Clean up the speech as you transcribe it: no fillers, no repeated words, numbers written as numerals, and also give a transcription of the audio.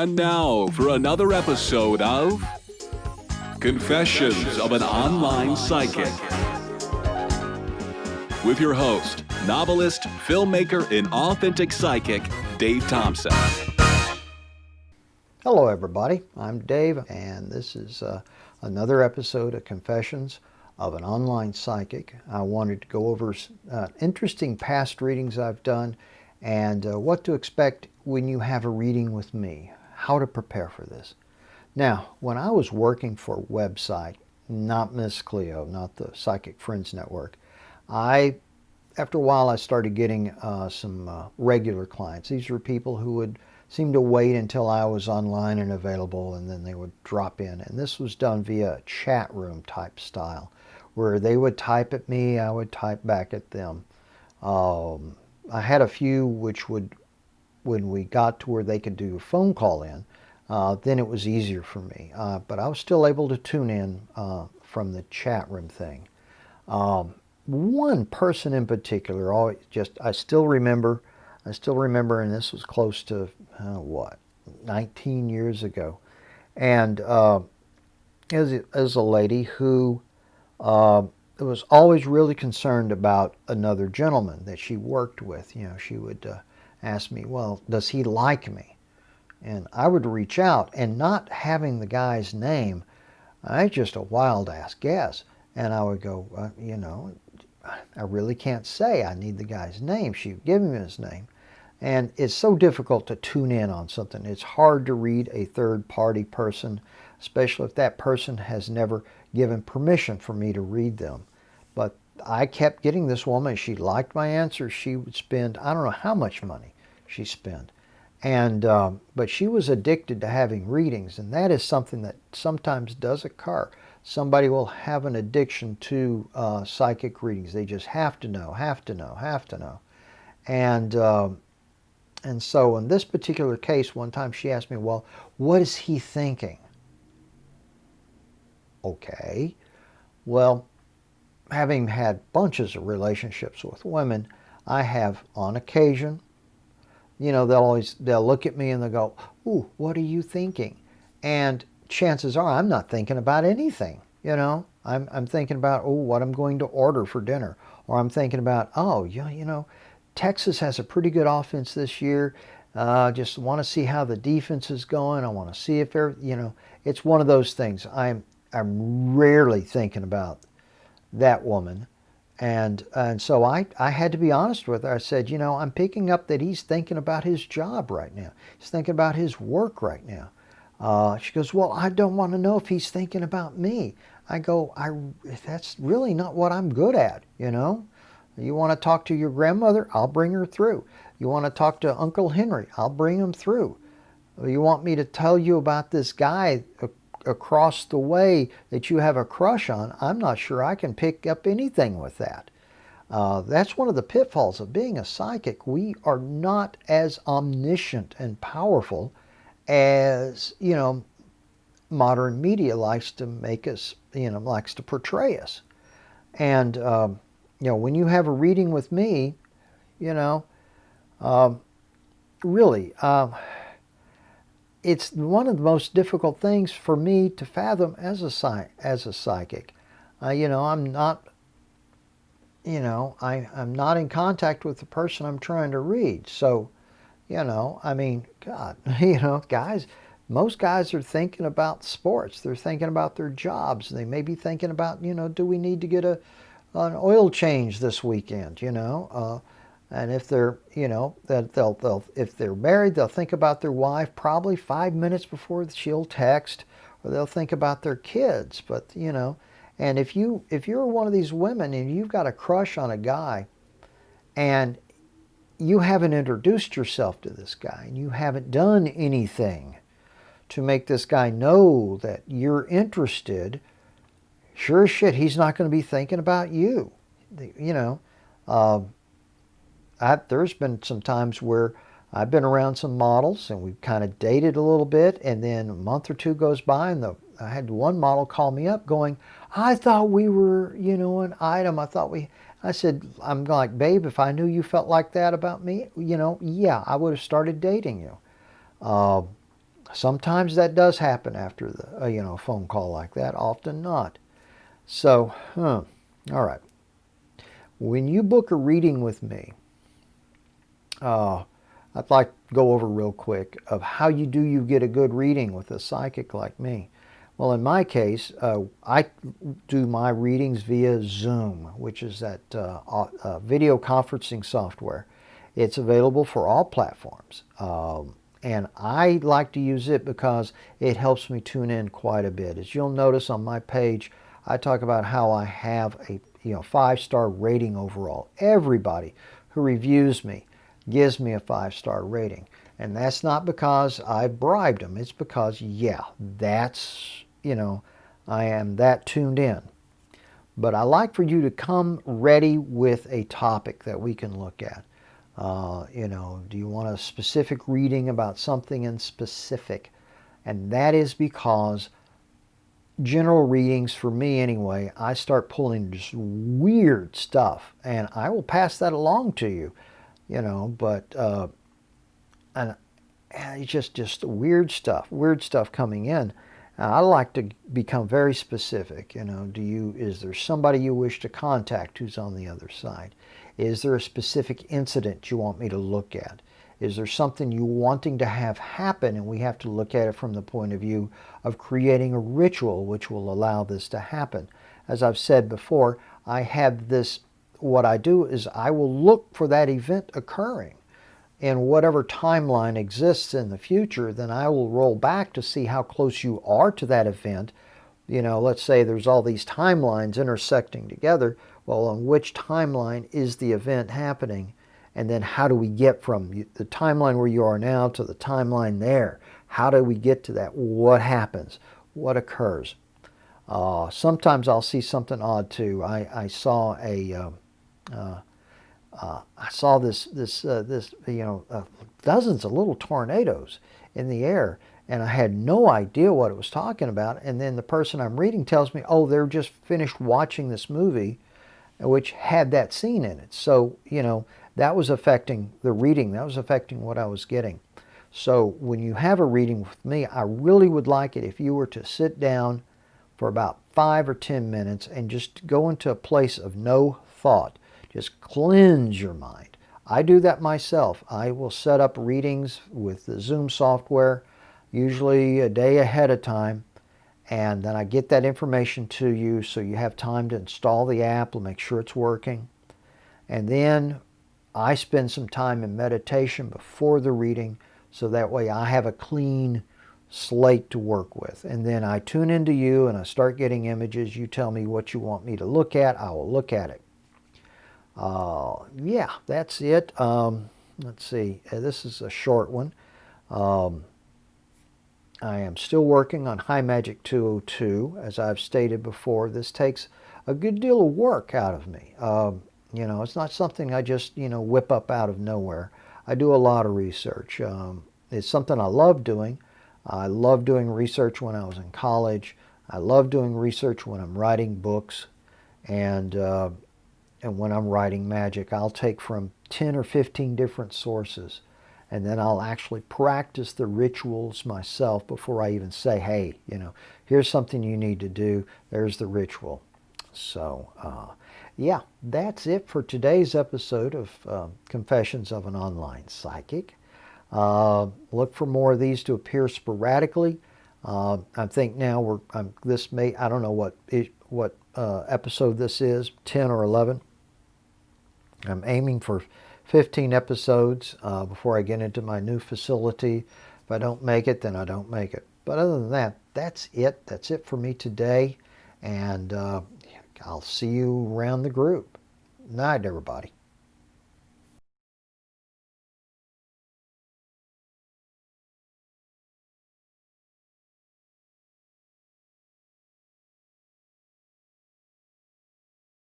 And now for another episode of Confessions of an Online Psychic. With your host, novelist, filmmaker, and authentic psychic, Dave Thompson. Hello everybody, I'm Dave, and this is another episode of Confessions of an Online Psychic. I wanted to go over interesting past readings I've done and what to expect when you have a reading with me, how to prepare for this. Now, when I was working for a website, not Miss Cleo, not the Psychic Friends Network, after a while I started getting some regular clients. These were people who would seem to wait until I was online and available, and then they would drop in. And this was done via chat room type style, where they would type at me, I would type back at them. I had a few which would, when we got to where they could do a phone call in, then it was easier for me. But I was still able to tune in from the chat room thing. One person in particular, I still remember, and this was close to, 19 years ago. And as a lady who was always really concerned about another gentleman that she worked with. You know, she would ask me, well, does he like me? And I would reach out, and not having the guy's name, I just a wild ass guess. And I would go, I really can't say. I need the guy's name. She would give me his name. And it's so difficult to tune in on something. It's hard to read a third-party person, especially if that person has never given permission for me to read them. But I kept getting this woman. She liked my answers. She would spend, I don't know how much money she spent. And but she was addicted to having readings, and that is something that sometimes does occur. Somebody will have an addiction to psychic readings. They just have to know. And so in this particular case, one time she asked me, well, what is he thinking? Okay. Well, having had bunches of relationships with women, I have on occasion, they'll look at me and they'll go, ooh, what are you thinking? And chances are I'm not thinking about anything. I'm thinking about, what I'm going to order for dinner. Or I'm thinking about, Texas has a pretty good offense this year. Just want to see how the defense is going. I want to see if it's one of those things. I'm rarely thinking about that woman. And so I had to be honest with her. I said, I'm picking up that he's thinking about his job right now. He's thinking about his work right now. She goes, well, I don't want to know if he's thinking about me. I go, that's really not what I'm good at, You want to talk to your grandmother? I'll bring her through. You want to talk to Uncle Henry? I'll bring him through. You want me to tell you about this guy across the way that you have a crush on? I'm not sure I can pick up anything with that. That's one of the pitfalls of being a psychic. We are not as omniscient and powerful as, modern media likes to make us, likes to portray us. And, when you have a reading with me, really, it's one of the most difficult things for me to fathom as a psychic. I'm not, I'm not in contact with the person I'm trying to read. So, God, guys, most guys are thinking about sports. They're thinking about their jobs. They may be thinking about, do we need to get an oil change this weekend, and if they're, if they're married, they'll think about their wife probably 5 minutes before she'll text, or they'll think about their kids. But, and if you're one of these women and you've got a crush on a guy and you haven't introduced yourself to this guy and you haven't done anything to make this guy know that you're interested, sure as shit, he's not going to be thinking about you. There's been some times where I've been around some models and we've kind of dated a little bit, and then a month or two goes by and I had one model call me up going, I thought we were, an item. I said, I'm like, babe, if I knew you felt like that about me, yeah, I would have started dating you. Sometimes that does happen after the a phone call like that. Often not. So, all right. When you book a reading with me, I'd like to go over real quick of how you get a good reading with a psychic like me. Well, in my case, I do my readings via Zoom, which is that video conferencing software. It's available for all platforms. And I like to use it because it helps me tune in quite a bit. As you'll notice on my page, I talk about how I have a 5-star rating overall. Everybody who reviews me gives me a 5-star rating. And that's not because I bribed them. It's because, yeah, that's, I am that tuned in. But I like for you to come ready with a topic that we can look at. Do you want a specific reading about something in specific? And that is because general readings, for me anyway, I start pulling just weird stuff. And I will pass that along to you, but and it's just weird stuff coming in. I like to become very specific. Is there somebody you wish to contact who's on the other side? Is there a specific incident you want me to look at? Is there something you wanting to have happen, and we have to look at it from the point of view of creating a ritual which will allow this to happen? As I've said before, I have this, what I do is I will look for that event occurring. In whatever timeline exists in the future, then I will roll back to see how close you are to that event. Let's say there's all these timelines intersecting together. Well, on which timeline is the event happening? And then how do we get from the timeline where you are now to the timeline there? How do we get to that? What happens? What occurs? Sometimes I'll see something odd too. I saw dozens of little tornadoes in the air, and I had no idea what it was talking about. And then the person I'm reading tells me, oh, they're just finished watching this movie, which had that scene in it. So, that was affecting the reading. That was affecting what I was getting. So when you have a reading with me, I really would like it if you were to sit down for about 5 or 10 minutes and just go into a place of no thought. Just cleanse your mind. I do that myself. I will set up readings with the Zoom software, usually a day ahead of time, and then I get that information to you so you have time to install the app and make sure it's working. And then I spend some time in meditation before the reading so that way I have a clean slate to work with. And then I tune into you and I start getting images. You tell me what you want me to look at. I will look at it. Yeah, that's it. Let's see. This is a short one. I am still working on High Magic 202. As I've stated before, this takes a good deal of work out of me. It's not something I just, whip up out of nowhere. I do a lot of research. It's something I love doing. I loved doing research when I was in college. I love doing research when I'm writing books. And when I'm writing magic, I'll take from 10 or 15 different sources. And then I'll actually practice the rituals myself before I even say, hey, here's something you need to do. There's the ritual. So, yeah, that's it for today's episode of Confessions of an Online Psychic. Look for more of these to appear sporadically. I think now I don't know what episode this is, 10 or 11. I'm aiming for 15 episodes before I get into my new facility. If I don't make it, then I don't make it. But other than that, that's it. That's it for me today. And I'll see you around the group. Night, everybody.